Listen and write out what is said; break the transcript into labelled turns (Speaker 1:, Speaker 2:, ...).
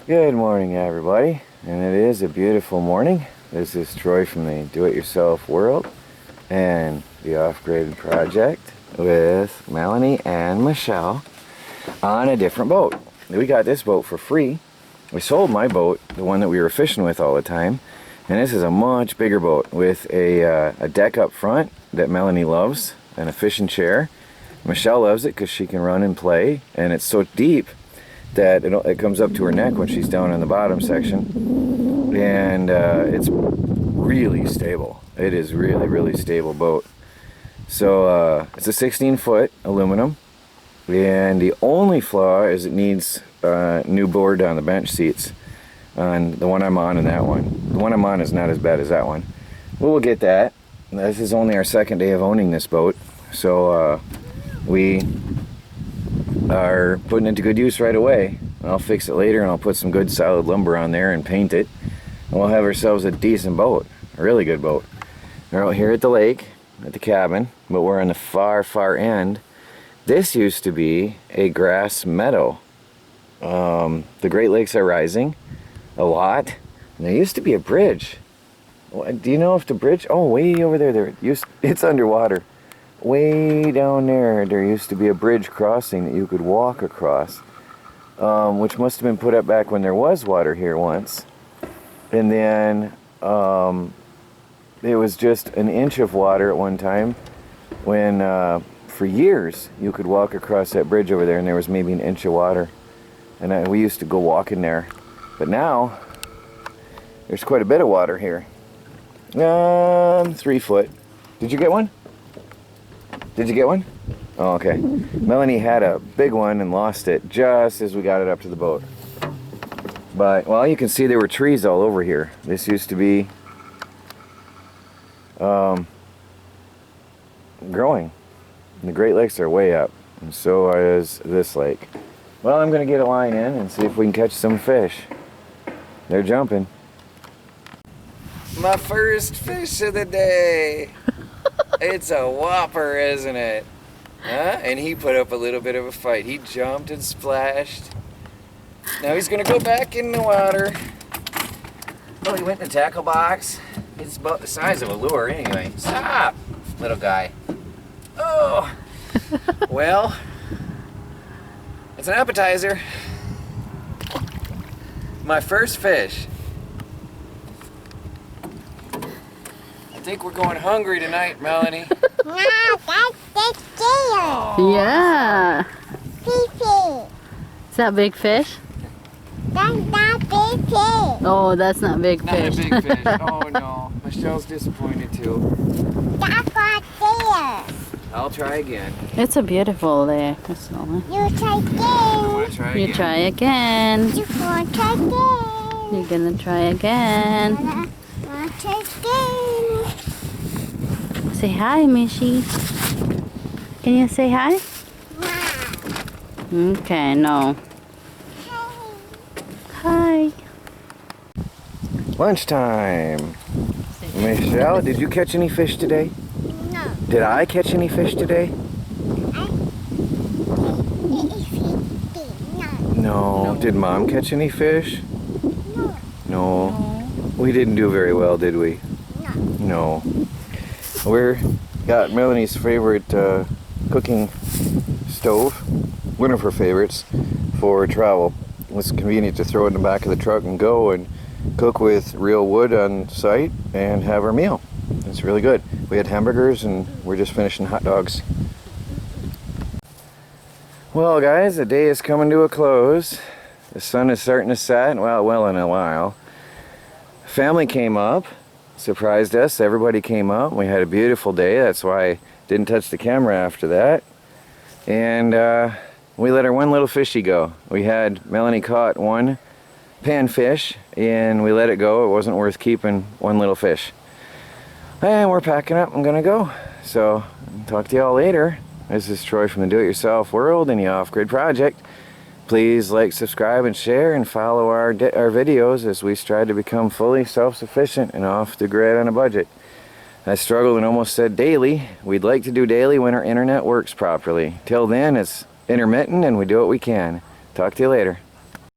Speaker 1: Good morning, everybody, and it is a beautiful morning. This is Troy from the Do-It-Yourself World and the Off-Grid Project with Melanie and Michelle on a different boat. We got this boat for free. We sold my boat, the one that we were fishing with all the time, and this is a much bigger boat with a deck up front that Melanie loves and a fishing chair. Michelle loves it because she can run and play, and it's so deep that it comes up to her neck when she's down in the bottom section, and it's really stable. It is really stable boat. So it's a 16-foot aluminum, and the only flaw is it needs new board on the bench seats on the one I'm on and that one. The one I'm on is not as bad as that one. We'll get that. This is only our second day of owning this boat, so we are putting it to good use right away. I'll fix it later and I'll put some good solid lumber on there and paint it, and we'll have ourselves a decent boat, a really good boat. We're out here at the lake at the cabin, but we're on the far end. This used to be a grass meadow. The Great Lakes are rising a lot, and there used to be a bridge. Do you know if the bridge, oh, way over there, it's underwater. Way down there used to be a bridge crossing that you could walk across, which must have been put up back when there was water here once. And then it was just an inch of water at one time when for years you could walk across that bridge over there and there was maybe an inch of water. And we used to go walking there. But now there's quite a bit of water here. 3 foot. Did you get one? Did you get one? Oh, okay. Melanie had a big one and lost it just as we got it up to the boat. But, well, you can see there were trees all over here. This used to be growing. And the Great Lakes are way up, and so is this lake. Well, I'm going to get a line in and see if we can catch some fish. They're jumping. My first fish of the day. It's a whopper, isn't it? Huh? And he put up a little bit of a fight. He jumped and splashed. Now he's gonna go back in the water. Oh, he went in the tackle box. It's about the size of a lure anyway. Stop, little guy. Oh, well, it's an appetizer. My first fish. I think we're going hungry tonight, Melanie.
Speaker 2: No, that's the tail.
Speaker 3: Yeah.
Speaker 2: Pee-pee.
Speaker 3: Is that big fish?
Speaker 2: That's not big fish.
Speaker 3: Oh, that's not big
Speaker 1: Not
Speaker 3: fish.
Speaker 1: a big fish. Oh no. Michelle's disappointed too.
Speaker 2: That's what tail.
Speaker 1: I'll try again.
Speaker 3: It's a beautiful lake. That's all.
Speaker 2: You try
Speaker 1: I'm
Speaker 2: again.
Speaker 1: gonna try again.
Speaker 3: You try again.
Speaker 2: You want to try again.
Speaker 3: You're gonna try again.
Speaker 2: Want to try again.
Speaker 3: Say hi, Mishy. Can you say hi? Okay, no. Hi.
Speaker 1: Lunchtime. Michelle, did you catch any fish today?
Speaker 2: No.
Speaker 1: Did I catch any fish today? No. Did Mom catch any fish?
Speaker 2: No.
Speaker 1: No. We didn't do very well, did we?
Speaker 2: No.
Speaker 1: No. We're got Melanie's favorite cooking stove, one of her favorites for travel. It's convenient to throw it in the back of the truck and go and cook with real wood on site and have our meal. It's really good. We had hamburgers and we're just finishing hot dogs. Well, guys, the day is coming to a close. The sun is starting to set, well in a while. Family came up, surprised us. Everybody came up. We had a beautiful day. That's why I didn't touch the camera after that. And we let our one little fishy go. We had Melanie caught one panfish and we let it go. It wasn't worth keeping one little fish. And we're packing up. I'm gonna go. So talk to y'all later. This is Troy from the Do-It-Yourself World and the Off-Grid Project. Please like, subscribe, and share, and follow our videos as we strive to become fully self-sufficient and off the grid on a budget. I struggled and almost said daily. We'd like to do daily when our internet works properly. Till then, it's intermittent and we do what we can. Talk to you later.